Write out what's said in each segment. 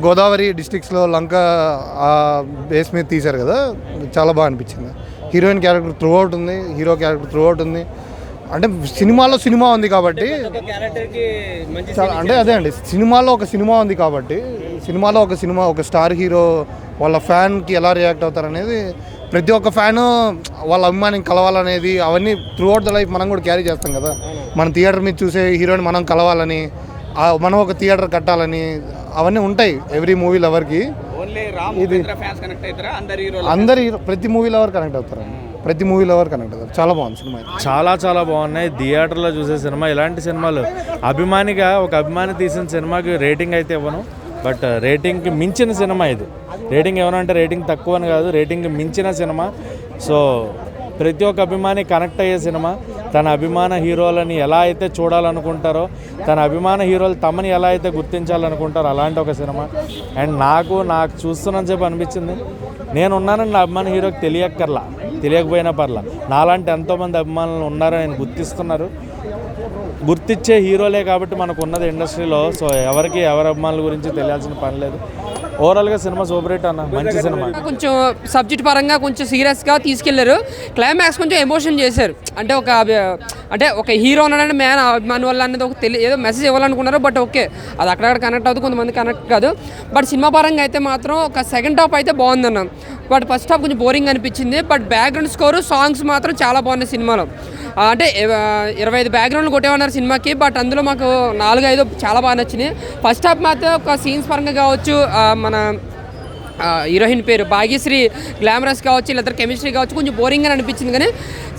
గోదావరి డిస్ట్రిక్ట్స్లో లంక base మీద తీశారు కదా, చాలా బాగా అనిపించింది. హీరోయిన్ క్యారెక్టర్ త్రూ అవుట్ ఉంది, హీరో క్యారెక్టర్ త్రూ అవుట్ ఉంది. అంటే సినిమాలో సినిమా ఉంది కాబట్టి అంటే అదే అండి, సినిమాలో ఒక సినిమా ఉంది కాబట్టి సినిమాలో ఒక స్టార్ హీరో వాళ్ళ ఫ్యాన్కి ఎలా రియాక్ట్ అవుతారనేది ప్రతి ఒక్క ఫ్యాను వాళ్ళ అభిమానికి కలవాలనేది అవన్నీ త్రూ అవుట్ ద లైఫ్ మనం కూడా క్యారీ చేస్తాం కదా. మన థియేటర్ మీద చూసే హీరోని మనం కలవాలని, మనం ఒక థియేటర్ కట్టాలని అవన్నీ ఉంటాయి ఎవ్రీ మూవీ లవర్కి. ఇది అందరి ప్రతి మూవీ లవర్ కనెక్ట్ అవుతారండి, ప్రతి మూవీ లవర్ కనెక్ట్ అవుతారు. చాలా బాగుంది సినిమా, చాలా బాగున్నాయి. థియేటర్లో చూసే సినిమా, ఇలాంటి సినిమాలు అభిమానిగా ఒక అభిమాని తీసిన సినిమాకి రేటింగ్ అయితే ఇవ్వను, బట్ రేటింగ్కి మించిన సినిమా ఇది. రేటింగ్ ఏమనంటే రేటింగ్ తక్కువ అని కాదు, రేటింగ్కి మించిన సినిమా. సో ప్రతి ఒక్క అభిమాని కనెక్ట్ అయ్యే సినిమా. తన అభిమాన హీరోలని ఎలా అయితే చూడాలనుకుంటారో, తన అభిమాన హీరోలు తమని ఎలా అయితే గుర్తించాలనుకుంటారో అలాంటి ఒక సినిమా. అండ్ నాకు చూస్తున్నంత సేపు అనిపించింది, నేను ఉన్నానని నా అభిమాన హీరోకి తెలియకపోయినా పర్లా, నాలాంటి ఎంతోమంది అభిమానులు ఉన్నారని నేను గుర్తిస్తున్నారు. గుర్తించే హీరోలే కాబట్టి మనకు ఉన్నది ఇండస్ట్రీలో. సో ఎవరికి ఎవరి అభిమానుల గురించి తెలియాల్సిన పని లేదు. ఓవరాల్గా సినిమా సూపర్ హిట్ అన్న, మంచి సినిమా. కొంచెం సబ్జెక్ట్ పరంగా కొంచెం సీరియస్గా తీసుకెళ్లారు. క్లైమాక్స్ కొంచెం ఎమోషన్ చేశారు. అంటే ఒక హీరో ఉన్నాడంటే మ్యాన్ అభిమాని వల్ల అనేది ఒక ఏదో మెసేజ్ ఇవ్వాలనుకున్నారు. బట్ ఓకే, అది అక్కడక్కడ కనెక్ట్ అవుతుంది, కొంతమంది కనెక్ట్ కాదు. బట్ సినిమా పరంగా అయితే మాత్రం ఒక సెకండ్ హాఫ్ అయితే బాగుందన్న. బట్ ఫస్ట్ హాఫ్ కొంచెం బోరింగ్ అనిపించింది. బట్ బ్యాక్గ్రౌండ్ స్కోరు, సాంగ్స్ మాత్రం చాలా బాగున్నాయి సినిమాలో. అంటే 25 బ్యాక్గ్రౌండ్లు కొట్టేమన్నారు సినిమాకి, బట్ అందులో మాకు 4-5 చాలా బాగా నచ్చినాయి. ఫస్ట్ హాఫ్ మాత్రం ఒక సీన్స్ పరంగా కావచ్చు, మన హీరోయిన్ పేరు భాగ్యశ్రీ గ్లామరస్ కావచ్చు, లేదా కెమిస్ట్రీ కావచ్చు, కొంచెం బోరింగ్ అని అనిపించింది. కానీ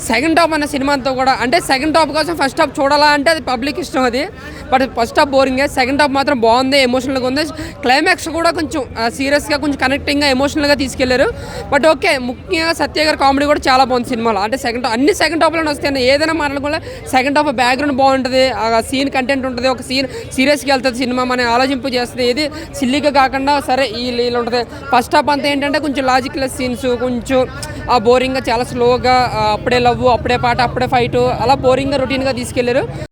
సెకండ్ హాఫ్ అన్న సినిమా అంతా కూడా, అంటే సెకండ్ హాఫ్ కోసం ఫస్ట్ హాఫ్ చూడాలా అంటే అది పబ్లిక్ ఇష్టం అది. బట్ ఫస్ట్ హాఫ్ బోరింగే, సెకండ్ హాఫ్ మాత్రం బాగుంది, ఎమోషనల్గా ఉంది. క్లైమాక్స్ కూడా కొంచెం సీరియస్గా, కొంచెం కనెక్టింగ్గా, ఎమోషనల్గా తీసుకెళ్లారు. బట్ ఓకే, ముఖ్యంగా సత్య గారి కామెడీ కూడా చాలా బాగుంది సినిమాలో. అంటే అన్ని సెకండ్ హాఫ్లోనే వస్తాయి. ఏదైనా మాట్లాడకుండా సెకండ్ హాఫ్ బ్యాక్గ్రౌండ్ బాగుంటుంది, ఆ సీన్ కంటెంట్ ఉంటుంది, ఒక సీన్ సీరియస్గా వెళ్తుంది సినిమా, మన ఆలోచింపు చేస్తుంది. ఏది సిల్లీగా కాకుండా సరే వీళ్ళు ఉంటుంది. ఫస్ట్ హాఫ్ అంతా ఏంటంటే కొంచెం లాజిక్లెస్ సీన్స్, కొంచెం బోరింగ్గా, చాలా స్లోగా, అప్పుడే లవ్, అప్పుడే పాట, అప్పుడే ఫైట్, అలా బోరింగ్గా రొటీన్గా తీసుకెళ్లారు.